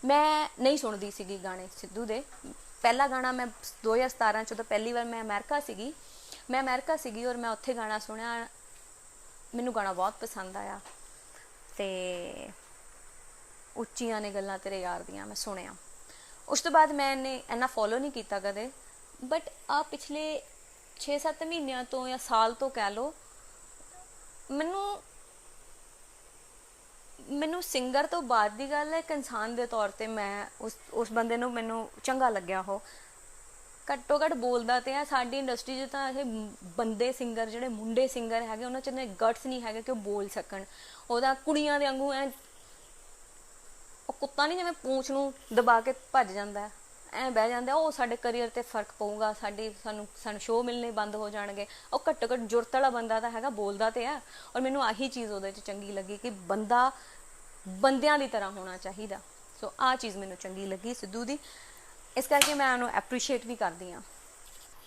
मैं नहीं सुनती सीगी गाने सिद्धू दे। पहला गाना मैं 2017 'ਚ पहली बार मैं अमेरिका सीगी और मैं उत्थे गाना सुनिया, मैनू गाना बहुत पसंद आया। तो उच्चियां ने गल्लां तेरे यार दियां मैं सुनिया। उस तो बाद मैंने इन्ना फॉलो नहीं किया कदे, बट आ पिछले 6-7 महीनों तो या साल तो कह लो, मैनू सिंगर तो बाद की गल है, एक इंसान के तौर पर मैं उस बंदे नू मैनू चंगा लग्या। हो घट्टो घट्ट बोलता तो है। साडी इंडस्ट्री च तां ऐसे बंदे सिंगर जिहड़े मुंडे सिंगर हैगे उन्हां च इन्ने गट्स नहीं है कि वो बोल सकन। ओहदा कुड़ियां दे वांगू ऐ कुत्ता नहीं जिवें पूंछ नूं दबा के भज जांदा है, ऐ बह जाता, वो साडे करियर ते फर्क पऊगा, सानू शो मिलने बंद हो जाएंगे। और घट्टो घट्ट जुरत वाला बंदा तो है, बोलता तो है। और मैनू आही चीज़ उहदे च चंगी लगी कि बंदा बंदियां की तरह होना चाहिए। सो आ चीज़ मैनू चंगी लगी सिद्धू दी, इस करके मैं उन्होंने एप्रीशिएट भी करती हाँ।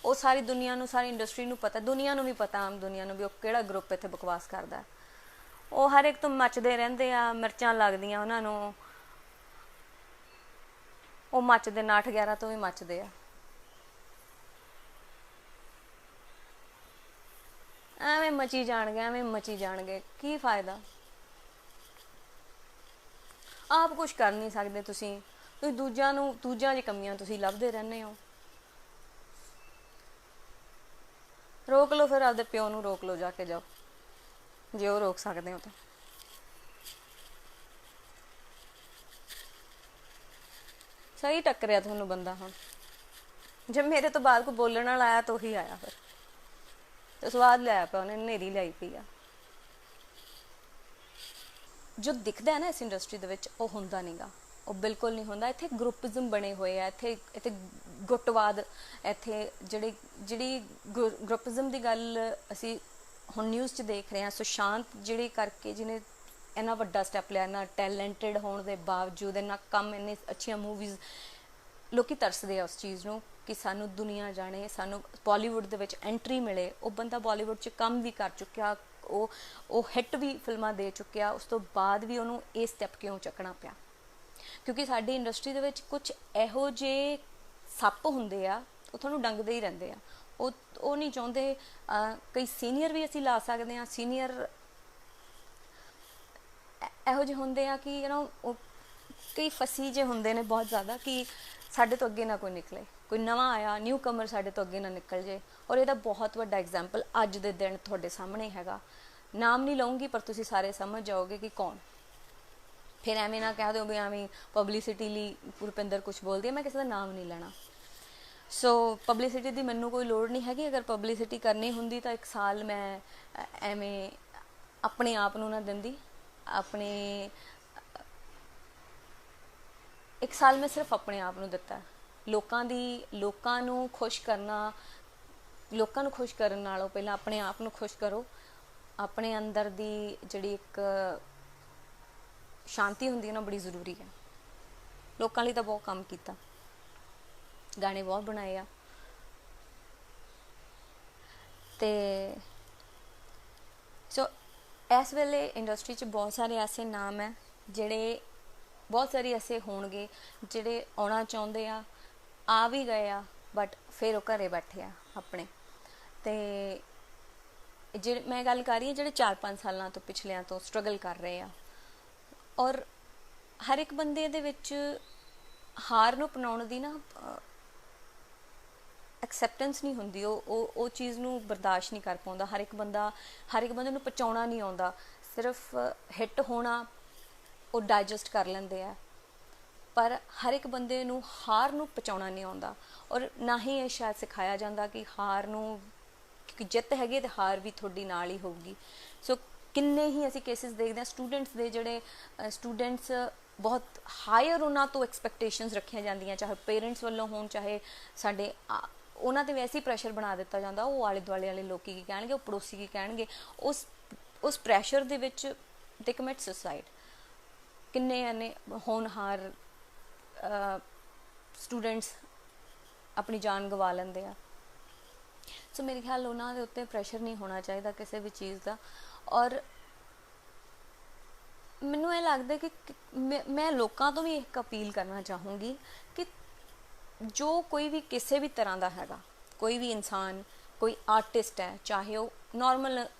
वो सारी दुनिया नू, सारी इंडस्ट्री नू पता, दुनिया नू भी पता, आम दुनिया नू भी, वो किहड़ा ग्रुप इत्थे बकवास करदा है। वो हर एक तो मचदे रहिंदे आ, मिर्चां लगदियां उन्हां नू, वो मचदे 9-11 तो भी मचदे आ। एवें मची जाणगे की फायदा। आप कुछ कर नहीं सकते, तुसीं दूजियां दी कमियां तुसीं लभदे रहने हो। रोक लो फिर, आपदे प्यो नू रोक लो, जाके जाओ जे वो रोक सकते हो तो। सही टक्करिया तुहानू बंदा। हाँ, जब मेरे तो बाद को बोलने वाला आया तो ही आया, फिर तो स्वाद लिया पिया उन्हें, नेरी लियाई पई आ। जो दिखता है ना इस इंडस्ट्री दे विच, वो हुंदा नहीं गा, वो बिल्कुल नहीं होंदा। इत्थे ग्रुपिज्म बने हुए है, इत्थे गुटवाद, इत्थे जिहड़ी ग्रुपिज्म की गल असी हुण न्यूज़ च देख रहे हैं। सुशांत जिहड़ी करके जिन्हें इन्ना वड्डा स्टैप लिया, इन्ना टैलेंटेड होने के बावजूद, इन्ना कम, इन्नी अच्छियां मूवीज़, लोग तरसदे आ उस चीज़ नूं कि सानू दुनिया जाने, सानू बॉलीवुड दे विच एंट्री मिले। वो बंदा बॉलीवुड च कम भी कर चुक्या, वो हिट भी फिल्मां दे चुक्या, उस तो बाद भी उन्होंने ये स्टैप क्यों चकना पिया? क्योंकि साडी इंडस्ट्री दे विच कुछ इहो जे सप्प हुंदे आ, वो तुहानूं डंगदे ही रहिंदे आ। वो नहीं चाहुंदे। कई सीनियर भी असीं ला सकदे हां, सीनियर इहो ਜਿਹੇ ਹੁੰਦੇ ਆ कि कई फसी जे ਹੁੰਦੇ ने बहुत ज़्यादा कि साढ़े तो अगे ना कोई निकले, कोई नवा आया न्यू कमर साढ़े तो अगे ना निकल जाए। और यदा बहुत वड्डा एग्जाम्पल अज दे दिन तुहाडे सामने हैगा। नाम नहीं लाऊंगी पर तुसीं सारे समझ जाओगे कि कौन। फिर एवें ना कह दो भी एवें पबलीसिटी लिए रुपिंदर कुछ बोलती है, मैं किसी का नाम नहीं लेना। सो पबलीसिटी की मैनू कोई लोड़ नहीं हैगी। अगर पबलीसिटी करनी होंदी तो 1 साल मैं एवें अपने आप नू ना दिंदी। अपने 1 साल मैं सिर्फ अपने आप नू दिता। लोकां नू खुश करना, लोकां नू खुश करन नालों पहला अपने आप नू खुश करो। अपने अंदर दी जिहड़ी एक शांति हुंदी है ना, बड़ी जरूरी है। लोकां लई तां बहुत काम कीता, गाने बहुत बनाए आ। ते सो इस वेले इंडस्ट्री च बहुत सारे ऐसे नाम है जिहड़े, बहुत सारे ऐसे होणगे जिहड़े आउणा चाहुंदे आ भी गए आ, बट फिर वो घरे बैठे आ अपने। ते जिहड़े मैं गल कर रही हूँ जिहड़े 4-5 सालों तो पिछलियां तो स्ट्रगल कर रहे आ। और हर एक बंदे दे विच हार नूं अपनाउण दी ना एक्सैप्टेंस नहीं होंदी। वो चीज़ नूं बर्दाश्त नहीं कर पाउंदा। हर एक बंदे नूं पचाउणा नहीं आउंदा। सिर्फ हिट होना वो डाइजैसट कर लैंदे आ, पर हर एक बंदे नूं हार नूं पचाउणा नहीं आउंदा। और ना ही ये शायद सिखाया जाता कि हार नूं, क्योंकि जित हैगी तो हार भी थोड़ी नाल ही होगी। सो किन्ने ही असीं केसिस देखते हैं स्टूडेंट्स दे, जिहड़े स्टूडेंट्स बहुत हायर उन्हां तो एक्सपैक्टेशनस रखिया जांदियां, चाहे पेरेंट्स वालों होण, चाहे साडे उन्हां ते वैसे ही प्रैशर बना दिता जाता। वो आले दुआले वाले लोग की कहणगे, वो पड़ोसी की कहणगे, उस प्रैशर दे विच दे कमिट सुसाइड। किन्ने ने होनहार स्टूडेंट्स अपनी जान गवा लेंदे आ। सो मेरे ख्याल उन्होंने उत्ते प्रैशर नहीं होना चाहिए किसी भी चीज़ का। और ਮੈਨੂੰ ਇਹ ਲੱਗਦਾ ਕਿ ਮੈਂ ਲੋਕਾਂ ਤੋਂ ਵੀ ਇੱਕ ਅਪੀਲ ਕਰਨਾ ਚਾਹੂੰਗੀ ਕਿ ਜੋ ਕੋਈ ਵੀ ਕਿਸੇ ਵੀ ਤਰ੍ਹਾਂ ਦਾ ਹੈਗਾ, ਕੋਈ ਵੀ ਇਨਸਾਨ, ਕੋਈ ਆਰਟਿਸਟ ਹੈ, ਚਾਹੇ ਉਹ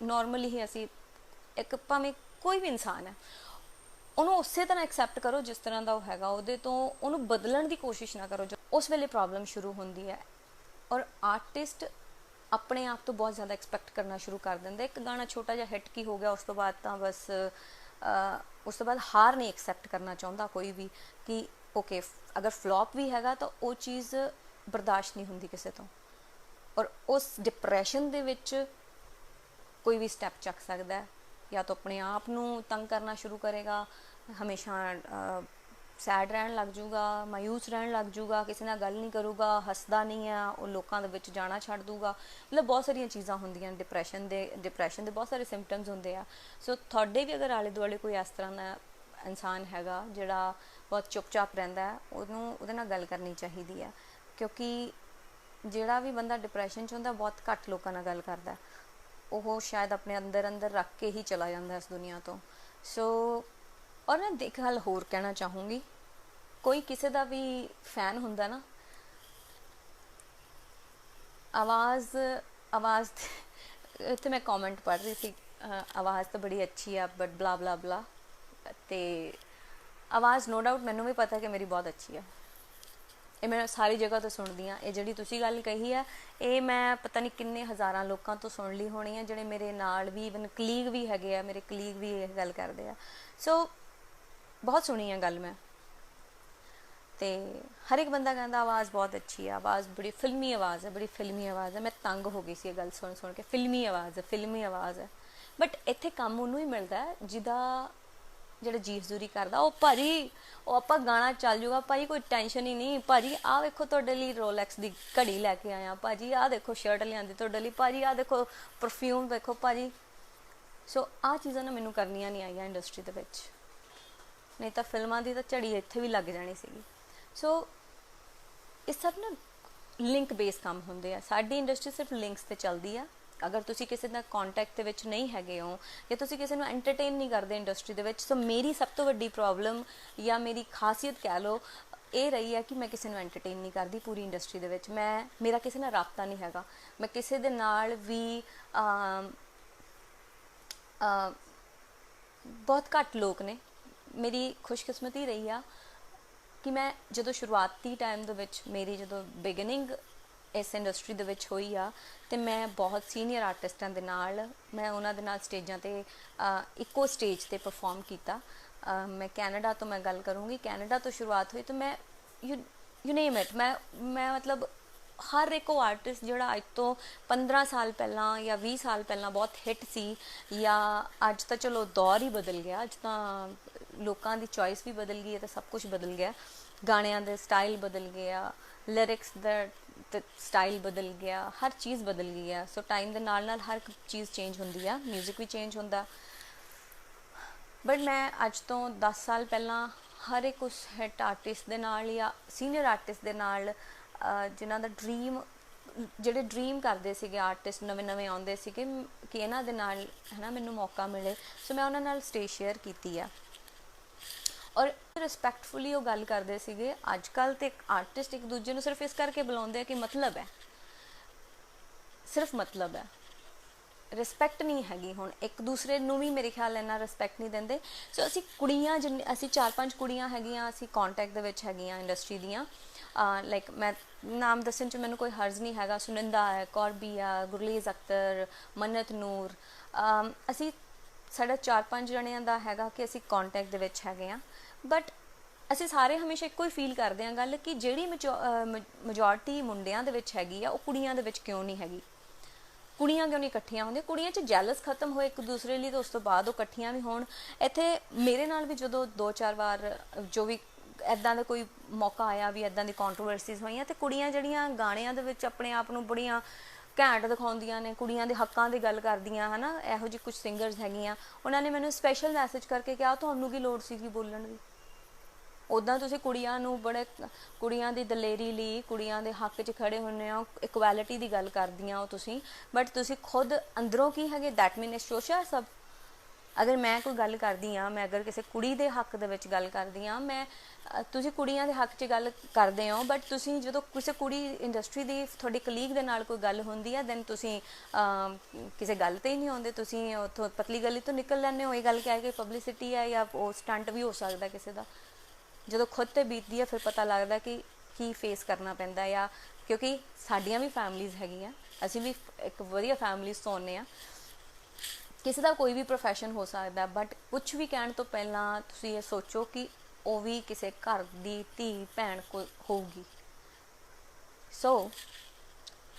ਨੋਰਮਲੀ ਹੀ ਅਸੀਂ ਇੱਕ ਭਾਵੇਂ ਕੋਈ ਵੀ ਇਨਸਾਨ ਹੈ, ਉਹਨੂੰ ਉਸੇ ਤਰ੍ਹਾਂ ਐਕਸੈਪਟ ਕਰੋ ਜਿਸ ਤਰ੍ਹਾਂ ਦਾ ਉਹ ਹੈਗਾ। ਉਹਦੇ ਤੋਂ ਉਹਨੂੰ ਬਦਲਣ ਦੀ ਕੋਸ਼ਿਸ਼ ਨਾ ਕਰੋ। ਉਸ ਵੇਲੇ ਪ੍ਰੋਬਲਮ ਸ਼ੁਰੂ ਹੁੰਦੀ ਹੈ। ਔਰ ਆਰਟਿਸਟ ਆਪਣੇ ਆਪ ਤੋਂ ਬਹੁਤ ਜ਼ਿਆਦਾ ਐਕਸਪੈਕਟ ਕਰਨਾ ਸ਼ੁਰੂ ਕਰ ਦਿੰਦਾ। ਇੱਕ ਗਾਣਾ ਛੋਟਾ ਜਿਹਾ ਹਿੱਟ ਕੀ ਹੋ ਗਿਆ, ਉਸ ਤੋਂ ਬਾਅਦ ਤਾਂ ਬਸ ਉਸ ਤੋਂ ਬਾਅਦ ਹਾਰ ਨਹੀਂ ਐਕਸੈਪਟ ਕਰਨਾ ਚਾਹੁੰਦਾ ਕੋਈ ਵੀ ਕਿ ਓਕੇ ਅਗਰ ਫਲॉप ਵੀ ਹੈਗਾ ਤਾਂ ਉਹ ਚੀਜ਼ ਬਰਦਾਸ਼ਤ ਨਹੀਂ ਹੁੰਦੀ ਕਿਸੇ ਤੋਂ। ਔਰ ਉਸ ਡਿਪਰੈਸ਼ਨ ਦੇ ਵਿੱਚ ਕੋਈ ਵੀ ਸਟੈਪ ਚੱਕ ਸਕਦਾ ਹੈ, ਜਾਂ ਤਾਂ ਆਪਣੇ ਆਪ ਨੂੰ ਤੰਗ ਕਰਨਾ ਸ਼ੁਰੂ ਕਰੇਗਾ, ਹਮੇਸ਼ਾ ਸੈਡ ਰਹਿਣ ਲੱਗ ਜੂਗਾ, ਮਾਯੂਸ ਰਹਿਣ ਲੱਗ ਜੂਗਾ, ਕਿਸੇ ਨਾਲ ਗੱਲ ਨਹੀਂ ਕਰੂਗਾ, ਹੱਸਦਾ ਨਹੀਂ ਆ, ਉਹ ਲੋਕਾਂ ਦੇ ਵਿੱਚ ਜਾਣਾ ਛੱਡ ਦੂਗਾ। ਮਤਲਬ ਬਹੁਤ ਸਾਰੀਆਂ ਚੀਜ਼ਾਂ ਹੁੰਦੀਆਂ ਡਿਪਰੈਸ਼ਨ ਦੇ ਬਹੁਤ ਸਾਰੇ ਸਿੰਪਟਮਸ ਹੁੰਦੇ ਆ। ਸੋ ਤੁਹਾਡੇ ਵੀ ਅਗਰ ਆਲੇ ਦੁਆਲੇ ਕੋਈ ਇਸ ਤਰ੍ਹਾਂ ਦਾ ਇਨਸਾਨ ਹੈਗਾ ਜਿਹੜਾ ਬਹੁਤ ਚੁੱਪਚਾਪ ਰਹਿੰਦਾ ਹੈ, ਉਹਦੇ ਨਾਲ ਗੱਲ ਕਰਨੀ ਚਾਹੀਦੀ ਹੈ, ਕਿਉਂਕਿ ਜਿਹੜਾ ਵੀ ਬੰਦਾ ਡਿਪਰੈਸ਼ਨ 'ਚ ਹੁੰਦਾ ਬਹੁਤ ਘੱਟ ਲੋਕਾਂ ਨਾਲ ਗੱਲ ਕਰਦਾ। ਉਹ ਸ਼ਾਇਦ ਆਪਣੇ ਅੰਦਰ ਰੱਖ ਕੇ ਹੀ ਚਲਾ ਜਾਂਦਾ ਇਸ ਦੁਨੀਆ ਤੋਂ। ਸੋ ਔਰ ਮੈਂ ਇੱਕ ਗੱਲ ਹੋਰ ਕਹਿਣਾ ਚਾਹੂੰਗੀ, ਕੋਈ ਕਿਸੇ ਦਾ ਵੀ ਫੈਨ ਹੁੰਦਾ ਨਾ, ਆਵਾਜ਼ ਇੱਥੇ ਮੈਂ ਕਮੈਂਟ ਪੜ੍ਹ ਰਹੀ ਸੀ, ਆਵਾਜ਼ ਤਾਂ ਬੜੀ ਅੱਛੀ ਆ ਬਟ ਬਲਾ ਬਲਾ ਬਲਾ, ਅਤੇ ਆਵਾਜ਼ ਨੋ ਡਾਊਟ ਮੈਨੂੰ ਵੀ ਪਤਾ ਕਿ ਮੇਰੀ ਬਹੁਤ ਅੱਛੀ ਆ, ਇਹ ਮੈਂ ਸਾਰੀ ਜਗ੍ਹਾ ਤੋਂ ਸੁਣਦੀ ਹਾਂ। ਇਹ ਜਿਹੜੀ ਤੁਸੀਂ ਗੱਲ ਕਹੀ ਹੈ ਇਹ ਮੈਂ ਪਤਾ ਨਹੀਂ ਕਿੰਨੇ ਹਜ਼ਾਰਾਂ ਲੋਕਾਂ ਤੋਂ ਸੁਣ ਲਈ ਹੋਣੀ ਹੈ, ਜਿਹੜੇ ਮੇਰੇ ਨਾਲ ਵੀ ਇਵਨ ਕਲੀਗ ਵੀ ਹੈਗੇ ਆ, ਮੇਰੇ ਕਲੀਗ ਵੀ ਇਹ ਗੱਲ ਕਰਦੇ ਆ। ਸੋ ਬਹੁਤ ਸੁਣੀ ਹੈ ਗੱਲ ਮੈਂ, ਅਤੇ ਹਰ ਇੱਕ ਬੰਦਾ ਕਹਿੰਦਾ ਆਵਾਜ਼ ਬਹੁਤ ਅੱਛੀ ਹੈ, ਆਵਾਜ਼ ਬੜੀ ਫਿਲਮੀ ਆਵਾਜ਼ ਹੈ, ਬੜੀ ਫਿਲਮੀ ਆਵਾਜ਼ ਹੈ। ਮੈਂ ਤੰਗ ਹੋ ਗਈ ਸੀ ਇਹ ਗੱਲ ਸੁਣ ਕੇ, ਫਿਲਮੀ ਆਵਾਜ਼ ਹੈ। ਬਟ ਇੱਥੇ ਕੰਮ ਉਹਨੂੰ ਹੀ ਮਿਲਦਾ ਜਿਹੜਾ ਜੀ ਹਜ਼ੂਰੀ ਕਰਦਾ। ਉਹ ਭਾਜੀ ਉਹ ਆਪਾਂ ਗਾਣਾ ਚੱਲ ਜੂਗਾ ਭਾਜੀ, ਕੋਈ ਟੈਨਸ਼ਨ ਹੀ ਨਹੀਂ ਭਾਜੀ। ਆਹ ਵੇਖੋ ਤੁਹਾਡੇ ਲਈ ਰੋਲੈਕਸ ਦੀ ਘੜੀ ਲੈ ਕੇ ਆਇਆ ਭਾਜੀ, ਆਹ ਦੇਖੋ ਸ਼ਰਟ ਲਿਆਂਦੀ ਤੁਹਾਡੇ ਲਈ ਭਾਜੀ, ਆਹ ਦੇਖੋ ਪਰਫਿਊਮ ਦੇਖੋ ਭਾਜੀ। ਸੋ ਆਹ ਚੀਜ਼ਾਂ ਨਾ ਮੈਨੂੰ ਕਰਨੀਆਂ ਨਹੀਂ ਆਈਆਂ ਇੰਡਸਟਰੀ ਦੇ ਵਿੱਚ, ਨਹੀਂ ਤਾਂ ਫਿਲਮਾਂ ਦੀ ਤਾਂ ਝੜੀ ਇੱਥੇ ਵੀ ਲੱਗ ਜਾਣੀ ਸੀਗੀ। ਸੋ ਇਹ ਸਭ ਨਾ ਲਿੰਕ ਬੇਸ ਕੰਮ ਹੁੰਦੇ ਆ। ਸਾਡੀ ਇੰਡਸਟਰੀ ਸਿਰਫ ਲਿੰਕਸ 'ਤੇ ਚੱਲਦੀ ਆ। ਅਗਰ ਤੁਸੀਂ ਕਿਸੇ ਨਾਲ ਕੰਟੈਕਟ ਦੇ ਵਿੱਚ ਨਹੀਂ ਹੈਗੇ ਹੋ, ਜਾਂ ਤੁਸੀਂ ਕਿਸੇ ਨੂੰ ਐਂਟਰਟੇਨ ਨਹੀਂ ਕਰਦੇ ਇੰਡਸਟਰੀ ਦੇ ਵਿੱਚ, ਸੋ ਮੇਰੀ ਸਭ ਤੋਂ ਵੱਡੀ ਪ੍ਰੋਬਲਮ ਜਾਂ ਮੇਰੀ ਖਾਸੀਅਤ ਕਹਿ ਲਓ ਇਹ ਰਹੀ ਹੈ ਕਿ ਮੈਂ ਕਿਸੇ ਨੂੰ ਐਂਟਰਟੇਨ ਨਹੀਂ ਕਰਦੀ ਪੂਰੀ ਇੰਡਸਟਰੀ ਦੇ ਵਿੱਚ। ਮੇਰਾ ਕਿਸੇ ਨਾਲ ਰਾਬਤਾ ਨਹੀਂ ਹੈਗਾ, ਮੈਂ ਕਿਸੇ ਦੇ ਨਾਲ ਵੀ ਬਹੁਤ ਘੱਟ ਲੋਕ ਨੇ। ਮੇਰੀ ਖੁਸ਼ਕਿਸਮਤੀ ਰਹੀ ਆ ਕਿ ਮੈਂ ਜਦੋਂ ਸ਼ੁਰੂਆਤੀ ਟਾਈਮ ਦੇ ਵਿੱਚ ਮੇਰੀ ਜਦੋਂ ਬਿਗਨਿੰਗ ਇਸ ਇੰਡਸਟਰੀ ਦੇ ਵਿੱਚ ਹੋਈ ਆ, ਅਤੇ ਮੈਂ ਬਹੁਤ ਸੀਨੀਅਰ ਆਰਟਿਸਟਾਂ ਦੇ ਨਾਲ ਮੈਂ ਉਹਨਾਂ ਦੇ ਨਾਲ ਸਟੇਜਾਂ 'ਤੇ ਇੱਕੋ ਸਟੇਜ 'ਤੇ ਪਰਫੋਰਮ ਕੀਤਾ। ਮੈਂ ਕੈਨੇਡਾ ਤੋਂ ਮੈਂ ਗੱਲ ਕਰੂੰਗੀ, ਕੈਨੇਡਾ ਤੋਂ ਸ਼ੁਰੂਆਤ ਹੋਈ। ਤਾਂ ਮੈਂ ਯੂ ਨੇਮ ਇਟ, ਮੈਂ ਮਤਲਬ ਹਰ ਇੱਕ ਉਹ ਆਰਟਿਸਟ ਜਿਹੜਾ ਅੱਜ ਤੋਂ 15 ਸਾਲ ਪਹਿਲਾਂ ਜਾਂ 20 ਸਾਲ ਪਹਿਲਾਂ ਬਹੁਤ ਹਿੱਟ ਸੀ, ਜਾਂ ਅੱਜ ਤਾਂ ਚਲੋ ਦੌਰ ਹੀ ਬਦਲ ਗਿਆ, ਅੱਜ ਤਾਂ ਲੋਕਾਂ ਦੀ ਚੋਇਸ ਵੀ ਬਦਲ ਗਈ ਹੈ ਅਤੇ ਸਭ ਕੁਛ ਬਦਲ ਗਿਆ, ਗਾਣਿਆਂ ਦੇ ਸਟਾਈਲ ਬਦਲ ਗਿਆ, ਲਿਰਿਕਸ ਦਾ ਸਟਾਈਲ ਬਦਲ ਗਿਆ, ਹਰ ਚੀਜ਼ ਬਦਲ ਗਈ ਆ। ਸੋ ਟਾਈਮ ਦੇ ਨਾਲ ਹਰ ਇੱਕ ਚੀਜ਼ ਚੇਂਜ ਹੁੰਦੀ ਆ, ਮਿਊਜ਼ਿਕ ਵੀ ਚੇਂਜ ਹੁੰਦਾ। ਬਟ ਮੈਂ ਅੱਜ ਤੋਂ 10 ਸਾਲ ਪਹਿਲਾਂ ਹਰ ਇੱਕ ਉਸ ਹਿੱਟ ਆਰਟਿਸਟ ਦੇ ਨਾਲ ਜਾਂ ਸੀਨੀਅਰ ਆਰਟਿਸਟ ਦੇ ਨਾਲ ਜਿਨ੍ਹਾਂ ਦਾ ਜਿਹੜੇ ਡਰੀਮ ਕਰਦੇ ਸੀਗੇ ਆਰਟਿਸਟ, ਨਵੇਂ ਆਉਂਦੇ ਸੀਗੇ ਕਿ ਇਹਨਾਂ ਦੇ ਨਾਲ ਹੈ ਨਾ ਮੈਨੂੰ ਮੌਕਾ ਮਿਲੇ, ਸੋ ਮੈਂ ਉਹਨਾਂ ਨਾਲ ਸਟੇਜ ਸ਼ੇਅਰ ਕੀਤੀ ਆ। ਔਰ ਰਿਸਪੈਕਟਫੁਲੀ ਉਹ ਗੱਲ ਕਰਦੇ ਸੀਗੇ। ਅੱਜ ਕੱਲ੍ਹ ਤਾਂ ਆਰਟਿਸਟ ਇੱਕ ਦੂਜੇ ਨੂੰ ਸਿਰਫ ਇਸ ਕਰਕੇ ਬੁਲਾਉਂਦੇ ਆ ਕਿ ਮਤਲਬ ਹੈ, ਸਿਰਫ ਮਤਲਬ ਹੈ, ਰਿਸਪੈਕਟ ਨਹੀਂ ਹੈਗੀ। ਹੁਣ ਇੱਕ ਦੂਸਰੇ ਨੂੰ ਵੀ ਮੇਰੇ ਖਿਆਲ ਇੰਨਾ ਰਿਸਪੈਕਟ ਨਹੀਂ ਦਿੰਦੇ। ਸੋ ਅਸੀਂ ਕੁੜੀਆਂ ਅਸੀਂ 4-5 ਕੁੜੀਆਂ ਹੈਗੀਆਂ, ਅਸੀਂ ਕੰਟੈਕਟ ਦੇ ਵਿੱਚ ਹੈਗੀਆਂ ਇੰਡਸਟਰੀ ਦੀਆਂ। ਲਾਈਕ ਮੈਂ ਨਾਮ ਦੱਸਣ 'ਚ ਮੈਨੂੰ ਕੋਈ ਹਰਜ਼ ਨਹੀਂ ਹੈਗਾ। ਸੁਨਿੰਦਾ ਹੈ, ਕੌਰਬੀ ਆ, ਗੁਰਲੀਜ਼ ਅਖਤਰ, ਮੰਨਤ ਨੂਰ, ਅਸੀਂ ਸਾਡਾ 4-5 ਜਣਿਆਂ ਦਾ ਹੈਗਾ ਕਿ ਅਸੀਂ ਕੰਟੈਕਟ ਦੇ ਵਿੱਚ ਹੈਗੇ ਹਾਂ। ਬਟ ਅਸੀਂ ਸਾਰੇ ਹਮੇਸ਼ਾ ਇੱਕੋ ਹੀ ਫੀਲ ਕਰਦੇ ਹਾਂ ਗੱਲ ਕਿ ਜਿਹੜੀ ਮੈਜੋਰਟੀ ਮੁੰਡਿਆਂ ਦੇ ਵਿੱਚ ਹੈਗੀ ਆ ਉਹ ਕੁੜੀਆਂ ਦੇ ਵਿੱਚ ਕਿਉਂ ਨਹੀਂ ਹੈਗੀ, ਕੁੜੀਆਂ ਕਿਉਂ ਨਹੀਂ ਇਕੱਠੀਆਂ ਹੁੰਦੀਆਂ, ਕੁੜੀਆਂ 'ਚ ਜੈਲਸ ਖਤਮ ਹੋਏ ਇੱਕ ਦੂਸਰੇ ਲਈ, ਤਾਂ ਉਸ ਤੋਂ ਬਾਅਦ ਉਹ ਇਕੱਠੀਆਂ ਵੀ ਹੋਣ। ਇੱਥੇ ਮੇਰੇ ਨਾਲ ਵੀ ਜਦੋਂ 2-4 ਵਾਰ ਜੋ ਵੀ ਇੱਦਾਂ ਦਾ ਕੋਈ ਮੌਕਾ ਆਇਆ ਵੀ ਇੱਦਾਂ ਦੀ ਕੰਟਰੋਵਰਸੀਜ਼ ਹੋਈਆਂ, ਅਤੇ ਕੁੜੀਆਂ ਜਿਹੜੀਆਂ ਗਾਣਿਆਂ ਦੇ ਵਿੱਚ ਆਪਣੇ ਆਪ ਨੂੰ ਬੜੀਆਂ ਘੈਂਟ ਦਿਖਾਉਂਦੀਆਂ ਨੇ, ਕੁੜੀਆਂ ਦੇ ਹੱਕਾਂ ਦੀ ਗੱਲ ਕਰਦੀਆਂ ਹੈ ਨਾ, ਇਹੋ ਜਿਹੀ ਕੁਝ ਸਿੰਗਰਸ ਹੈਗੀਆਂ, ਉਹਨਾਂ ਨੇ ਮੈਨੂੰ ਸਪੈਸ਼ਲ ਮੈਸੇਜ ਕਰਕੇ ਕਿਹਾ ਤੁਹਾਨੂੰ ਕੀ ਲੋੜ ਸੀਗੀ ਬੋਲਣ ਦੀ। ਉੱਦਾਂ ਤੁਸੀਂ ਕੁੜੀਆਂ ਨੂੰ ਕੁੜੀਆਂ ਦੀ ਦਲੇਰੀ ਲਈ, ਕੁੜੀਆਂ ਦੇ ਹੱਕ 'ਚ ਖੜੇ ਹੁੰਦੇ ਹੋ, ਇਕੁਐਲਿਟੀ ਦੀ ਗੱਲ ਕਰਦੀਆਂ ਹੋ ਤੁਸੀਂ, ਬਟ ਤੁਸੀਂ ਖੁਦ ਅੰਦਰੋਂ ਕੀ ਹੈਗੇ, ਦੈਟ ਮੀਨ ਸ਼ੋਸ਼ਾ ਸਭ। अगर मैं कोई गल करदी हाँ, मैं अगर किसी कुड़ी दे हक दे विच गल करदी हाँ, मैं तुसीं कुड़ियां दे हक च गल करदे हो, बट तुसीं जदों किसी कुड़ी इंडस्ट्री दी तुहाडी कलीग दे नाल कोई गल हुंदी है, दैन तुसीं किसी गल ते ही नहीं आउंदे, तुसीं उत्थों पतली गली तो निकल लैंदे हो। ये गल क्या है कि पब्लिसिटी है या वो स्टंट भी हो सकदा किसी दा। जदों खुद ते बीतदी है फिर पता लगदा कि की फेस करना पैंदा है, या क्योंकि साडियां भी फैमिलीज़ हैगियां, असीं भी एक वधिया फैमिलीज़ तो आउंदे आ। किसी का कोई भी प्रोफैशन हो सकता, बट कुछ भी कहने तो पहला तुसीं ये सोचो कि वो भी किसी घर की धी भैन को होगी। सो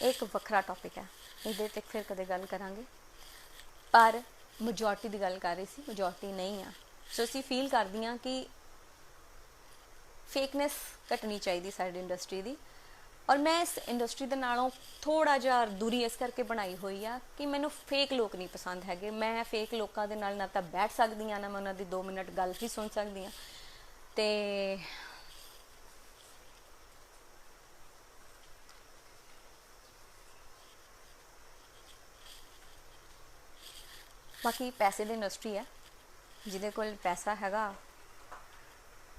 एक वखरा टॉपिक है, ये फिर कदे गल करांगे, पर मजोरिटी की गल कर रही सी, मजोरिटी नहीं है। सो असीं फील करदियां कि फेकनेस घटनी चाहिए साडी इंडस्ट्री की। और मैं इस इंडस्ट्री के नालों थोड़ा जिहा दूरी इस करके बनाई हुई आ कि मैनू फेक लोग नहीं पसंद है। मैं फेक लोगों के नाल ना तो बैठ सकती हाँ, ना मैं उन्होंने 2 मिनट गल ही सुन सकती हाँ। तो बाकी पैसे की इंडस्ट्री है, जिदे कोल पैसा हैगा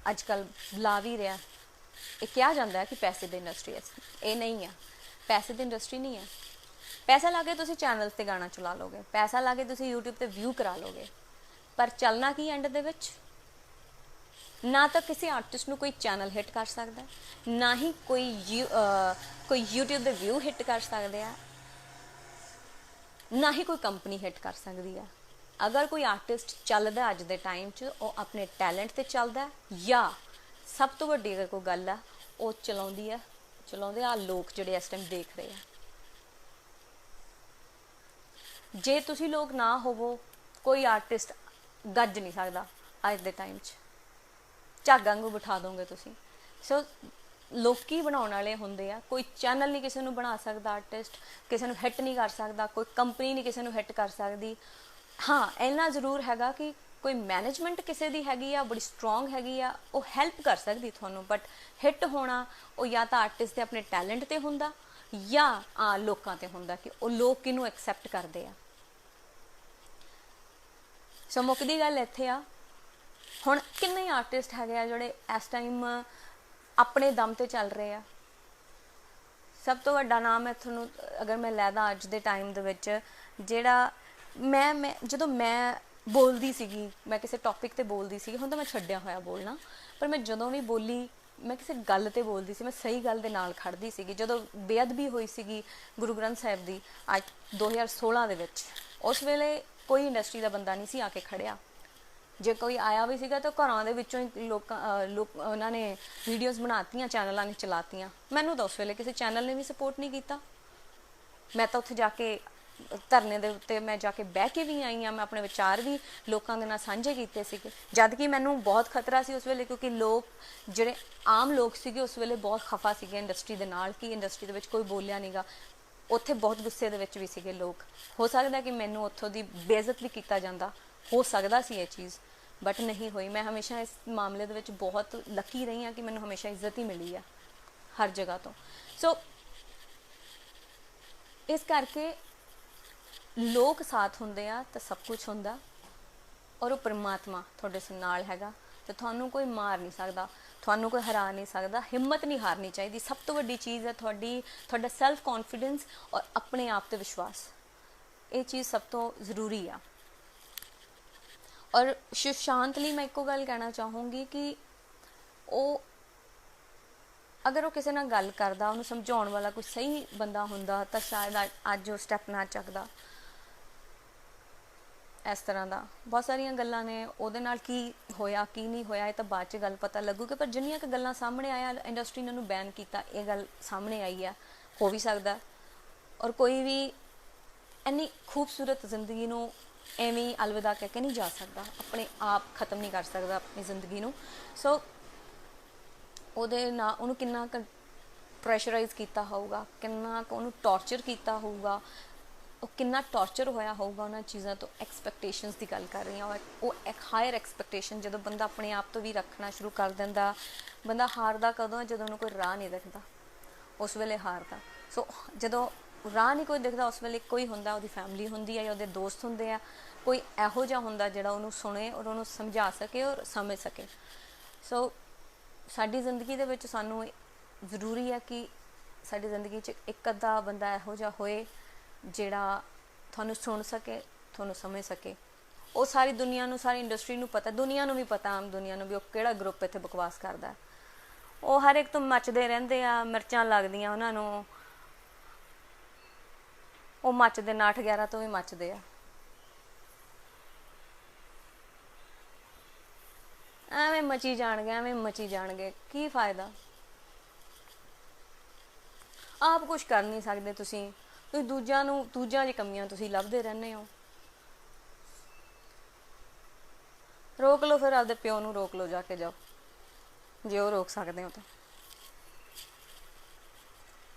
अजकल ला भी रहा। ये कहा जाता है कि पैसे की इंडस्ट्री है, ये नहीं है। पैसे की इंडस्ट्री नहीं है। पैसा ला के तुसीं चैनल ते गाना चला लोगे, पैसा ला के तुसीं यूट्यूब ते व्यू करा लोगे, पर चलना की एंड दे विच? ना तो किसी आर्टिस्ट नूं कोई चैनल हिट कर सकता, ना ही कोई यूट्यूब के व्यू हिट कर सकते हैं, ना ही कोई कंपनी हिट कर सकती है। अगर कोई आर्टिस्ट चलता अज के टाइम च, वो अपने टैलेंट ते चलता है, या सब तो वड्डी अगर कोई गल है वो चलाउंदे आ लोग जिहड़े इस टाइम देख रहे हैं। जे तुसीं लोग ना होवो, कोई आर्टिस्ट गज नहीं सकता अज के टाइम च, झग वांगू बिठा दोगे तुसीं। सो लोकी बनाने वाले होंदे आ, कोई चैनल नहीं किसी नूं बना सकता आर्टिस्ट, किसी नूं हिट नहीं कर सकता, कोई कंपनी नहीं किसी नूं हिट कर सकती। हाँ इन्ना जरूर हैगा कि कोई मैनेजमेंट किसी की हैगी आ, बड़ी स्ट्रोंग हैगी आ, वो हैल्प कर सकती तुहानूं, बट हिट होना वो या तो आर्टिस्ट के अपने टैलेंट ते हुंदा, या लोकां ते हुंदा कि वो लोग किनूं एक्सैप्ट करते हैं। सो मुकदी गल इत्थे आ, हुण किन्ने आर्टिस्ट है जोड़े इस टाइम अपने दम ते चल रहे हैं। सब तो वड्डा नाम है थोनों अगर मैं लैदा अज दे टाइम दे विच, जेड़ा मैं जदों मैं बोलदी सीगी, मैं किसी टॉपिक ते बोलदी सीगी, हुण तां मैं छड्डिया होया बोलना, पर मैं जदों भी बोली मैं किसी गल ते बोलदी सी, मैं सही गल दे नाल खड़दी सीगी। जदों बेअदबी होई सीगी गुरु ग्रंथ साहिब दी अज 2016 दे विच, उस वेले कोई इंडस्ट्री का बंदा नहीं सी आके खड़िया। जे कोई आया भी सीगा तो घरों दे विचों ही लोग उन्होंने वीडियोज़ बनातियां, चैनलों ने चलातियां। मैनू तो उस वेले किसी चैनल ने भी सपोर्ट नहीं किया। मैं तो उत्थे जाके धरने दे उत्ते मैं जाके बह के भी आई हाँ, मैं अपने विचार भी लोगों के नाल सांझे कीते सीगे, जद कि मैनू बहुत खतरा सी उस वेले, क्योंकि लोग जिहड़े आम लोग सीगे उस वेले बहुत खफा सीगे इंडस्ट्री दे नाल कि इंडस्ट्री दे विच कोई बोलिया नहीं गा। उत्थे बहुत गुस्से दे विच भी सीगे लोग। हो सकदा कि मैनू उत्थों दी बेइज्जत भी किया जाता, हो सकदा सी ये चीज़, बट नहीं हुई। मैं हमेशा इस मामले दे विच बहुत लकी रही हाँ कि मैनू हमेशा इज्जत ही मिली है हर जगह तो। सो इस करके लोग साथ होंदे आ तो सब कुछ होंदा, और वो परमात्मा तुहाडे नाल हैगा, तो तुहानू कोई मार नहीं सकता, तुहानू कोई हरा नहीं सकता। हिम्मत नहीं हारनी चाहिए। सब तो वड्डी चीज़ है तुहाडा सैल्फ कॉन्फिडेंस और अपने आप ते विश्वास, ये चीज़ सब तो जरूरी आ। और सुशांत लई मैं एको गल कहना चाहूँगी कि वो अगर वो किसी नाल गल करदा, उन्हें समझाउण वाला कोई सही बंदा हुंदा तो शायद अज वो स्टैप ना चकदा। इस तरह का बहुत सारिया गल्लां ने, उहदे नाल की होया की नहीं होया ये तो बाद च गल पता लगूगी, पर जिन्नियां क गल्लां सामने आया इंडस्ट्री ने उन्होंने बैन किया, ये गल सामने आई है, हो भी सकता। और कोई भी इन्नी खूबसूरत जिंदगी नूं एवें ही अलविदा कह के नहीं जा सकता, अपने आप खत्म नहीं कर सकता अपनी जिंदगी नूं। सो उहदे नाल उहनूं किन्ना क प्रैशराइज किया होगा, किन्ना क उहनूं टॉर्चर किया होगा, वो किन्ना टॉर्चर होया होगा उन्होंने चीज़ों तो। एक्सपैक्टेशनस की गल कर रही हूँ, वो एक हायर एक्सपैक्टेशन जो बंदा अपने आप तो भी रखना शुरू कर देंदा। बंदा हारदा कदों, जो उन्होंने कोई राह नहीं दिखता, उस वेले हारदा। सो जो राह नहीं कोई दिखता, उस वेले कोई होंदा, उसकी फैमिली होंदी है या उसके दोस्त होंदे आ, कोई ਇਹੋ ਜਿਹਾ ਹੁੰਦਾ ਜਿਹੜਾ ਉਹਨੂੰ ਸੁਣੇ ਔਰ ਉਹਨੂੰ ਸਮਝਾ ਸਕੇ ਔਰ ਸਮਝ ਸਕੇ। ਸੋ ਸਾਡੀ ਜ਼ਿੰਦਗੀ ਦੇ ਵਿੱਚ ਸਾਨੂੰ ਜ਼ਰੂਰੀ ਹੈ ਕਿ ਸਾਡੀ ਜ਼ਿੰਦਗੀ 'ਚ ਇੱਕ ਅੱਧਾ ਬੰਦਾ ਇਹੋ ਜਿਹਾ ਹੋਏ ਜਿਹੜਾ ਤੁਹਾਨੂੰ ਸੁਣ ਸਕੇ, ਤੁਹਾਨੂੰ ਸਮਝ ਸਕੇ। ਉਹ ਸਾਰੀ ਦੁਨੀਆ ਨੂੰ, ਸਾਰੀ ਇੰਡਸਟਰੀ ਨੂੰ ਪਤਾ, ਦੁਨੀਆ ਨੂੰ ਵੀ ਪਤਾ, ਆਮ ਦੁਨੀਆ ਨੂੰ ਵੀ ਉਹ ਕਿਹੜਾ ਗਰੁੱਪ ਇੱਥੇ ਬਕਵਾਸ ਕਰਦਾ। ਉਹ ਹਰ ਇੱਕ ਤੋਂ ਮੱਚਦੇ ਰਹਿੰਦੇ ਆ, ਮਿਰਚਾਂ ਲੱਗਦੀਆਂ ਉਹਨਾਂ ਨੂੰ, ਉਹ ਮੱਚਦੇ 9-11 ਤੋਂ ਵੀ ਮੱਚਦੇ ਆ। ਐਵੇਂ ਮਚੀ ਜਾਣਗੇ, ਐਵੇਂ ਮਚੀ ਜਾਣਗੇ, ਕੀ ਫਾਇਦਾ? ਆਪ ਕੁਛ ਕਰ ਨਹੀਂ ਸਕਦੇ ਤੁਸੀਂ ਦੂਜਿਆਂ ਦੀ ਕਮੀਆਂ ਤੁਸੀਂ ਲੱਭਦੇ ਰਹਿੰਦੇ ਹੋ। ਰੋਕ ਲਓ ਫਿਰ, ਆਪਦੇ ਪਿਓ ਨੂੰ ਰੋਕ ਲਓ, ਜਾ ਕੇ ਜਾਓ ਜੇ ਉਹ ਰੋਕ ਸਕਦੇ ਹੋ ਤਾਂ।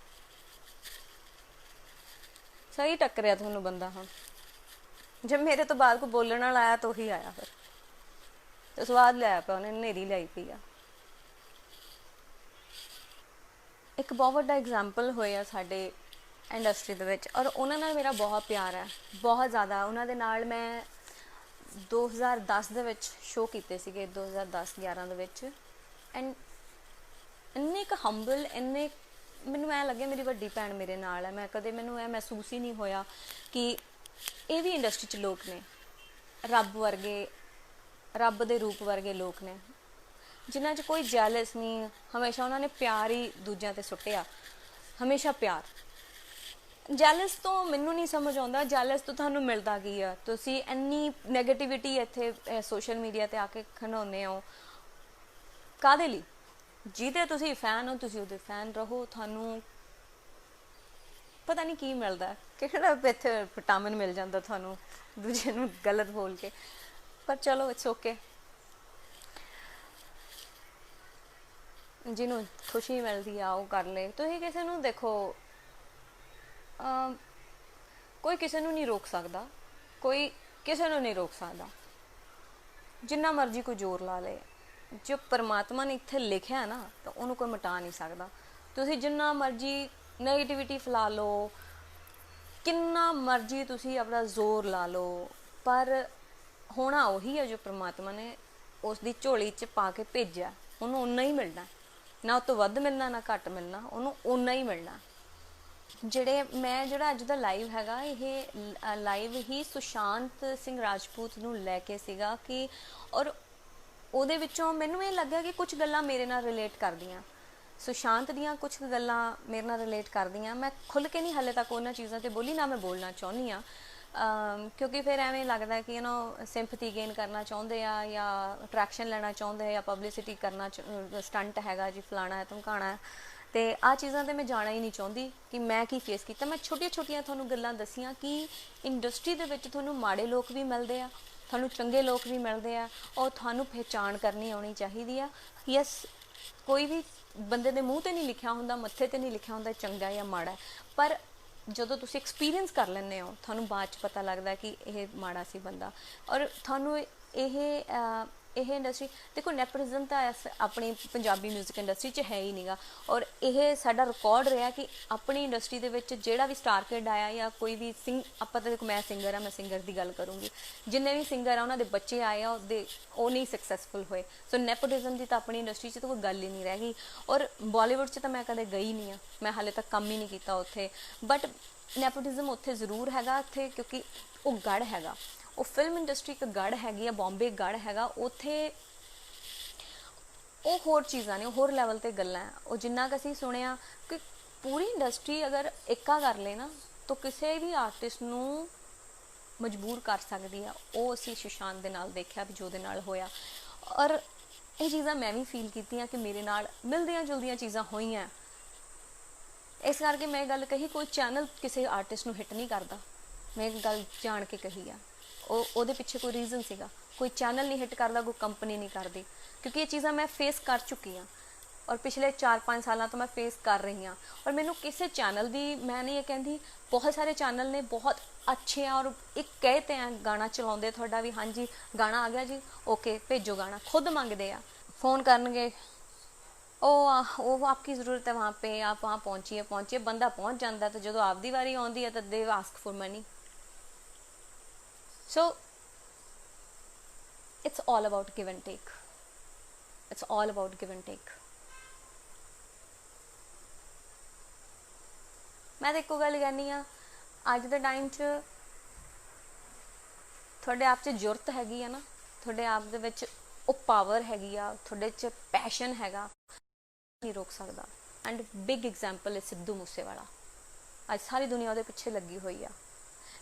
ਸਹੀ ਟੱਕਰਿਆ ਤੁਹਾਨੂੰ ਬੰਦਾ। ਹੁਣ ਜੇ ਮੇਰੇ ਤੋਂ ਬਾਅਦ ਕੋਈ ਬੋਲਣ ਵਾਲਾ ਆਇਆ ਤਾਂ ਉਹੀ ਆਇਆ ਫਿਰ, ਤੇ ਸਵਾਦ ਲਿਆਇਆ ਪਿਆ ਉਹਨੇ, ਨੇਰੀ ਲਿਆਈ ਪਈ ਆ। ਇੱਕ ਬਹੁਤ ਵੱਡਾ ਐਗਜ਼ਾਮਪਲ ਹੋਇਆ ਸਾਡੇ ਇੰਡਸਟਰੀ ਦੇ ਵਿੱਚ, ਔਰ ਉਹਨਾਂ ਨਾਲ ਮੇਰਾ ਬਹੁਤ ਪਿਆਰ ਹੈ, ਬਹੁਤ ਜ਼ਿਆਦਾ। ਉਹਨਾਂ ਦੇ ਨਾਲ ਮੈਂ 2010 ਦੇ ਵਿੱਚ ਸ਼ੋਅ ਕੀਤੇ ਸੀਗੇ, 2010-11 ਦੇ ਵਿੱਚ। ਐਂਡ ਇੰਨੇ ਕੁ ਹੰਬਲ, ਇੰਨੇ ਮੈਨੂੰ ਐਂ ਲੱਗਿਆ ਮੇਰੀ ਵੱਡੀ ਭੈਣ ਮੇਰੇ ਨਾਲ ਹੈ। ਮੈਂ ਕਦੇ, ਮੈਨੂੰ ਇਹ ਮਹਿਸੂਸ ਹੀ ਨਹੀਂ ਹੋਇਆ ਕਿ ਇਹ ਵੀ ਇੰਡਸਟਰੀ 'ਚ ਲੋਕ ਨੇ, ਰੱਬ ਵਰਗੇ, ਰੱਬ ਦੇ ਰੂਪ ਵਰਗੇ ਲੋਕ ਨੇ, ਜਿਨ੍ਹਾਂ 'ਚ ਕੋਈ ਜੈਲਸ ਨਹੀਂ। ਹਮੇਸ਼ਾ ਉਹਨਾਂ ਨੇ ਪਿਆਰ ਹੀ ਦੂਜਿਆਂ 'ਤੇ ਸੁੱਟਿਆ, ਹਮੇਸ਼ਾ ਪਿਆਰ। ਜੈਲਸ ਤੋਂ ਮੈਨੂੰ ਨਹੀਂ ਸਮਝ ਆਉਂਦਾ, ਜੈਲਸ ਤੋਂ ਤੁਹਾਨੂੰ ਮਿਲਦਾ ਕੀ ਆ? ਤੁਸੀਂ ਇੰਨੀ ਨੈਗੇਟਿਵਿਟੀ ਇੱਥੇ ਸੋਸ਼ਲ ਮੀਡੀਆ 'ਤੇ ਆ ਕੇ ਖਿਡਾਉਂਦੇ ਹੋ, ਕਾਹਦੇ ਲਈ? ਜਿਹਦੇ ਤੁਸੀਂ ਫੈਨ ਹੋ ਤੁਸੀਂ ਉਹਦੇ ਫੈਨ ਰਹੋ। ਤੁਹਾਨੂੰ ਪਤਾ ਨਹੀਂ ਕੀ ਮਿਲਦਾ, ਕਿਹੜਾ ਇੱਥੇ ਵਿਟਾਮਿਨ ਮਿਲ ਜਾਂਦਾ ਤੁਹਾਨੂੰ ਦੂਜੇ ਨੂੰ ਗਲਤ ਬੋਲ ਕੇ। ਪਰ ਚਲੋ, ਇਟਸ ਓਕੇ। ਜਿਹਨੂੰ ਖੁਸ਼ੀ ਮਿਲਦੀ ਆ ਉਹ ਕਰ ਲੇ। ਤੁਸੀਂ ਕਿਸੇ ਨੂੰ ਦੇਖੋ, ਕੋਈ ਕਿਸੇ ਨੂੰ ਨਹੀਂ ਰੋਕ ਸਕਦਾ, ਕੋਈ ਕਿਸੇ ਨੂੰ ਨਹੀਂ ਰੋਕ ਸਕਦਾ, ਜਿੰਨਾ ਮਰਜ਼ੀ ਕੋਈ ਜ਼ੋਰ ਲਾ ਲੇ। ਜੋ ਪਰਮਾਤਮਾ ਨੇ ਇੱਥੇ ਲਿਖਿਆ ਨਾ, ਤਾਂ ਉਹਨੂੰ ਕੋਈ ਮਿਟਾ ਨਹੀਂ ਸਕਦਾ। ਤੁਸੀਂ ਜਿੰਨਾ ਮਰਜ਼ੀ ਨੈਗੇਟਿਵਿਟੀ ਫੈਲਾ ਲਓ, ਕਿੰਨਾ ਮਰਜ਼ੀ ਤੁਸੀਂ ਆਪਣਾ ਜ਼ੋਰ ਲਾ ਲਓ, ਪਰ ਹੋਣਾ ਉਹੀ ਹੈ ਜੋ ਪਰਮਾਤਮਾ ਨੇ ਉਸ ਦੀ ਝੋਲੀ 'ਚ ਪਾ ਕੇ ਭੇਜਿਆ। ਉਹਨੂੰ ਓਨਾ ਹੀ ਮਿਲਣਾ, ਨਾ ਉਹ ਤੋਂ ਵੱਧ ਮਿਲਣਾ, ਨਾ ਘੱਟ ਮਿਲਣਾ, ਉਹਨੂੰ ਓਨਾ ਹੀ ਮਿਲਣਾ। ਜਿਹੜਾ ਅੱਜ ਦਾ ਲਾਈਵ ਹੈਗਾ, ਇਹ ਲਾਈਵ ਹੀ ਸੁਸ਼ਾਂਤ ਸਿੰਘ ਰਾਜਪੂਤ ਨੂੰ ਲੈ ਕੇ ਸੀਗਾ ਕਿ, ਔਰ ਉਹਦੇ ਵਿੱਚੋਂ ਮੈਨੂੰ ਇਹ ਲੱਗਿਆ ਕਿ ਕੁਝ ਗੱਲਾਂ ਮੇਰੇ ਨਾਲ ਰਿਲੇਟ ਕਰਦੀਆਂ, ਸੁਸ਼ਾਂਤ ਦੀਆਂ ਕੁਝ ਗੱਲਾਂ ਮੇਰੇ ਨਾਲ ਰਿਲੇਟ ਕਰਦੀਆਂ। ਮੈਂ ਖੁੱਲ੍ਹ ਕੇ ਨਹੀਂ ਹਾਲੇ ਤੱਕ ਉਹਨਾਂ ਚੀਜ਼ਾਂ 'ਤੇ ਬੋਲੀ, ਨਾ ਮੈਂ ਬੋਲਣਾ ਚਾਹੁੰਦੀ ਹਾਂ, ਕਿਉਂਕਿ ਫਿਰ ਐਵੇਂ ਲੱਗਦਾ ਕਿ ਸਿੰਪਥੀ ਗੇਨ ਕਰਨਾ ਚਾਹੁੰਦੇ ਆ, ਜਾਂ ਅਟਰੈਕਸ਼ਨ ਲੈਣਾ ਚਾਹੁੰਦੇ ਆ, ਜਾਂ ਪਬਲਿਸਿਟੀ ਕਰਨਾ, ਸਟੰਟ ਹੈਗਾ ਜੀ, ਫਲਾਣਾ ਹੈ, ਧਮਕਾਉਣਾ ਹੈ। ਅਤੇ ਆਹ ਚੀਜ਼ਾਂ 'ਤੇ ਮੈਂ ਜਾਣਾ ਹੀ ਨਹੀਂ ਚਾਹੁੰਦੀ ਕਿ ਮੈਂ ਕੀ ਫੇਸ ਕੀਤਾ। ਮੈਂ ਛੋਟੀਆਂ ਤੁਹਾਨੂੰ ਗੱਲਾਂ ਦੱਸੀਆਂ ਕਿ ਇੰਡਸਟਰੀ ਦੇ ਵਿੱਚ ਤੁਹਾਨੂੰ ਮਾੜੇ ਲੋਕ ਵੀ ਮਿਲਦੇ ਆ, ਤੁਹਾਨੂੰ ਚੰਗੇ ਲੋਕ ਵੀ ਮਿਲਦੇ ਆ, ਔਰ ਤੁਹਾਨੂੰ ਪਹਿਚਾਣ ਕਰਨੀ ਆਉਣੀ ਚਾਹੀਦੀ ਆ। ਯੈਸ, ਕੋਈ ਵੀ ਬੰਦੇ ਦੇ ਮੂੰਹ 'ਤੇ ਨਹੀਂ ਲਿਖਿਆ ਹੁੰਦਾ, ਮੱਥੇ 'ਤੇ ਨਹੀਂ ਲਿਖਿਆ ਹੁੰਦਾ ਚੰਗਾ ਜਾਂ ਮਾੜਾ, ਪਰ ਜਦੋਂ ਤੁਸੀਂ ਐਕਸਪੀਰੀਅੰਸ ਕਰ ਲੈਂਦੇ ਹੋ, ਤੁਹਾਨੂੰ ਬਾਅਦ 'ਚ ਪਤਾ ਲੱਗਦਾ ਕਿ ਇਹ ਮਾੜਾ ਸੀ ਬੰਦਾ। ਔਰ ਤੁਹਾਨੂੰ ਇਹ ਇੰਡਸਟਰੀ ਦੇਖੋ, ਨੈਪੋਟਿਜ਼ਮ ਤਾਂ ਆਪਣੀ ਪੰਜਾਬੀ ਮਿਊਜ਼ਿਕ ਇੰਡਸਟਰੀ 'ਚ ਹੈ ਹੀ ਨਹੀਂਗਾ। ਔਰ ਇਹ ਸਾਡਾ ਰਿਕਾਰਡ ਰਿਹਾ ਕਿ ਆਪਣੀ ਇੰਡਸਟਰੀ ਦੇ ਵਿੱਚ ਜਿਹੜਾ ਵੀ ਸਟਾਰ ਕਿਡ ਆਇਆ, ਜਾਂ ਕੋਈ ਵੀ ਆਪਾਂ ਤਾਂ ਦੇਖੋ, ਮੈਂ ਸਿੰਗਰ ਆ, ਮੈਂ ਸਿੰਗਰ ਦੀ ਗੱਲ ਕਰੂੰਗੀ, ਜਿੰਨੇ ਵੀ ਸਿੰਗਰ ਆ ਉਹਨਾਂ ਦੇ ਬੱਚੇ ਆਏ ਆ, ਉਹ ਨਹੀਂ ਸਕਸੈਸਫੁਲ ਹੋਏ। ਸੋ ਨੈਪੋਟਿਜ਼ਮ ਦੀ ਤਾਂ ਆਪਣੀ ਇੰਡਸਟਰੀ 'ਚ ਤਾਂ ਕੋਈ ਗੱਲ ਹੀ ਨਹੀਂ ਰਹਿ ਗਈ। ਔਰ ਬਾਲੀਵੁੱਡ 'ਚ ਤਾਂ ਮੈਂ ਕਦੇ ਗਈ ਨਹੀਂ ਆ, ਮੈਂ ਹਾਲੇ ਤੱਕ ਕੰਮ ਹੀ ਨਹੀਂ ਕੀਤਾ ਉੱਥੇ, ਬਟ ਨੈਪੋਟਿਜ਼ਮ ਉੱਥੇ ਜ਼ਰੂਰ ਹੈਗਾ ਉੱਥੇ, ਕਿਉਂਕਿ ਉਹ ਗੜ੍ਹ ਹੈਗਾ, ਉਹ ਫਿਲਮ ਇੰਡਸਟਰੀ ਇੱਕ ਗੜ੍ਹ ਹੈਗੀ ਆ, ਬੰਬੇ ਗੜ੍ਹ ਹੈਗਾ ਉੱਥੇ। ਉਹ ਹੋਰ ਚੀਜ਼ਾਂ ਨੇ, ਉਹ ਹੋਰ ਲੈਵਲ 'ਤੇ ਗੱਲਾਂ। ਉਹ ਜਿੰਨਾ ਕੁ ਅਸੀਂ ਸੁਣਿਆ ਕਿ ਪੂਰੀ ਇੰਡਸਟਰੀ ਅਗਰ ਏਕਾ ਕਰ ਲੇ ਨਾ, ਤਾਂ ਕਿਸੇ ਵੀ ਆਰਟਿਸਟ ਨੂੰ ਮਜਬੂਰ ਕਰ ਸਕਦੀ ਆ। ਉਹ ਅਸੀਂ ਸੁਸ਼ਾਂਤ ਦੇ ਨਾਲ ਦੇਖਿਆ ਵੀ ਜੋ ਉਹਦੇ ਨਾਲ ਹੋਇਆ। ਔਰ ਇਹ ਚੀਜ਼ਾਂ ਮੈਂ ਵੀ ਫੀਲ ਕੀਤੀਆਂ ਕਿ ਮੇਰੇ ਨਾਲ ਮਿਲਦੀਆਂ ਜੁਲਦੀਆਂ ਚੀਜ਼ਾਂ ਹੋਈਆਂ। ਇਸ ਕਰਕੇ ਮੈਂ ਗੱਲ ਕਹੀ, ਕੋਈ ਚੈਨਲ ਕਿਸੇ ਆਰਟਿਸਟ ਨੂੰ ਹਿੱਟ ਨਹੀਂ ਕਰਦਾ, ਮੈਂ ਇੱਕ ਗੱਲ ਜਾਣ ਕੇ ਕਹੀ ਆ। ਉਹਦੇ ਪਿੱਛੇ ਕੋਈ ਰੀਜ਼ਨ ਸੀਗਾ। ਕੋਈ ਚੈਨਲ ਨਹੀਂ ਹਿੱਟ ਕਰਦਾ, ਕੋਈ ਕੰਪਨੀ ਨਹੀਂ ਕਰਦੀ, ਕਿਉਂਕਿ ਇਹ ਚੀਜ਼ਾਂ ਮੈਂ ਫੇਸ ਕਰ ਚੁੱਕੀ ਹਾਂ, ਔਰ ਪਿਛਲੇ 4-5 ਸਾਲਾਂ ਤੋਂ ਮੈਂ ਫੇਸ ਕਰ ਰਹੀ ਹਾਂ। ਔਰ ਮੈਨੂੰ ਕਿਸੇ ਚੈਨਲ ਦੀ, ਮੈਂ ਨਹੀਂ ਇਹ ਕਹਿੰਦੀ, ਬਹੁਤ ਸਾਰੇ ਚੈਨਲ ਨੇ ਬਹੁਤ ਅੱਛੇ ਆ, ਔਰ ਇੱਕ ਕਹੇ ਤੇ ਆ ਗਾਣਾ ਚਲਾਉਂਦੇ ਤੁਹਾਡਾ ਵੀ, ਹਾਂਜੀ ਗਾਣਾ ਆ ਗਿਆ ਜੀ, ਓਕੇ ਭੇਜੋ ਗਾਣਾ, ਖੁਦ ਮੰਗਦੇ ਆ, फ़ोन ਕਰਨਗੇ, ਉਹ ਆਪकी ज़रूरत है वहाँ पे, आप वहाँ पहुँचिए। ਬੰਦਾ ਪਹੁੰਚ ਜਾਂਦਾ, ਤਾਂ ਜਦੋਂ ਆਪਦੀ ਵਾਰੀ ਆਉਂਦੀ ਹੈ ਤਾਂ they ask for money. So it's all about give and take, it's all about give and take. ਮੈਂ ਤਾਂ ਇੱਕੋ ਗੱਲ ਕਹਿੰਦੀ ਹਾਂ, ਅੱਜ ਦੇ ਟਾਈਮ 'ਚ ਤੁਹਾਡੇ ਆਪ 'ਚ ਜ਼ਰੂਰਤ ਹੈਗੀ ਆ ਨਾ, ਤੁਹਾਡੇ ਆਪ ਦੇ ਵਿੱਚ ਉਹ ਪਾਵਰ ਹੈਗੀ ਆ, ਤੁਹਾਡੇ 'ਚ ਪੈਸ਼ਨ ਹੈਗਾ, ਨਹੀਂ ਰੋਕ ਸਕਦਾ। ਐਂਡ ਬਿਗ ਐਗਜ਼ਾਮਪਲ ਹੈ ਸਿੱਧੂ ਮੂਸੇਵਾਲਾ। ਅੱਜ ਸਾਰੀ ਦੁਨੀਆ ਉਹਦੇ ਪਿੱਛੇ ਲੱਗੀ ਹੋਈ ਆ।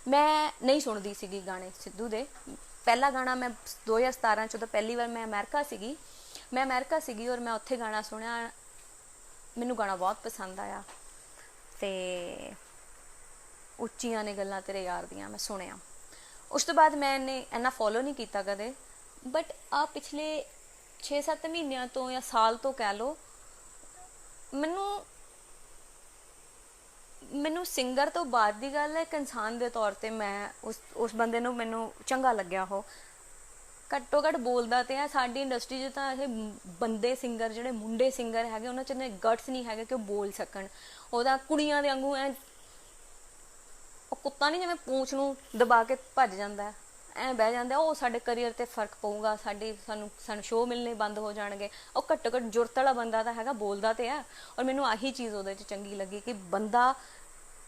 ਮੈਂ ਨਹੀਂ ਸੁਣਦੀ ਸੀਗੀ ਗਾਣੇ ਸਿੱਧੂ ਦੇ। ਪਹਿਲਾ ਗਾਣਾ ਮੈਂ 2017 'ਚ, ਪਹਿਲੀ ਵਾਰ ਮੈਂ ਅਮਰੀਕਾ ਸੀਗੀ ਔਰ ਮੈਂ ਉੱਥੇ ਗਾਣਾ ਸੁਣਿਆ, ਮੈਨੂੰ ਗਾਣਾ ਬਹੁਤ ਪਸੰਦ ਆਇਆ ਤੇ ਉੱਚੀਆਂ ਨੇ ਗੱਲਾਂ ਤੇਰੇ ਯਾਰ ਦੀਆਂ ਮੈਂ ਸੁਣਿਆ। ਉਸ ਤੋਂ ਬਾਅਦ ਮੈਂ ਇੰਨਾ ਫੋਲੋ ਨਹੀਂ ਕੀਤਾ ਕਦੇ, ਬਟ ਆ ਪਿਛਲੇ 6-7 ਮਹੀਨਿਆਂ ਤੋਂ ਜਾਂ ਸਾਲ ਤੋਂ ਕਹਿ ਲਓ, ਮੈਨੂੰ ਸਿੰਗਰ ਤੋਂ ਬਾਅਦ ਦੀ ਗੱਲ ਹੈ, ਇੱਕ ਇਨਸਾਨ ਦੇ ਤੌਰ ਤੇ ਮੈਂ ਉਸ ਬੰਦੇ ਨੂੰ ਮੈਨੂੰ ਚੰਗਾ ਲੱਗਿਆ। ਉਹ ਘੱਟੋ ਘੱਟ ਬੋਲਦਾ ਤੇ ਹੈ। ਸਾਡੀ ਇੰਡਸਟਰੀ 'ਚ ਤਾਂ ਇਹ ਬੰਦੇ ਸਿੰਗਰ, ਜਿਹੜੇ ਮੁੰਡੇ ਸਿੰਗਰ ਹੈਗੇ, ਉਹਨਾਂ 'ਚ ਨੇ ਗਟਸ ਨਹੀਂ ਹੈਗੇ ਕਿ ਉਹ ਬੋਲ ਸਕਣ। ਉਹਦਾ ਕੁੜੀਆਂ ਦੇ ਵਾਂਗੂ ਉਹ ਕੁੱਤਾ ਨਹੀਂ ਜਿਵੇਂ ਪੂੰਛ ਨੂੰ ਦਬਾ ਕੇ ਭੱਜ ਜਾਂਦਾ, ਐਂ ਬਹਿ ਜਾਂਦਾ। ਉਹ ਸਾਡੇ ਕਰੀਅਰ ਤੇ ਫਰਕ ਪਊਗਾ, ਸਾਨੂੰ ਸ਼ੋਅ ਮਿਲਣੇ ਬੰਦ ਹੋ ਜਾਣਗੇ। ਉਹ ਘੱਟੋ ਘੱਟ ਜੁਰਤ ਵਾਲਾ ਬੰਦਾ ਤਾਂ ਹੈਗਾ, ਬੋਲਦਾ ਤੇ ਹੈ। ਔਰ ਮੈਨੂੰ ਆਹੀ ਚੀਜ਼ ਉਹਦੇ 'ਚ ਚੰਗੀ ਲੱਗੀ ਕਿ ਬੰਦਾ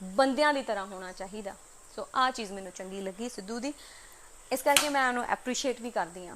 ਬੰਦਿਆਂ ਦੀ ਤਰ੍ਹਾਂ ਹੋਣਾ ਚਾਹੀਦਾ। ਸੋ ਆਹ ਚੀਜ਼ ਮੈਨੂੰ ਚੰਗੀ ਲੱਗੀ ਸਿੱਧੂ ਦੀ, ਇਸ ਕਰਕੇ ਮੈਂ ਉਹਨੂੰ ਐਪਰੀਸ਼ੀਏਟ ਵੀ ਕਰਦੀ ਹਾਂ।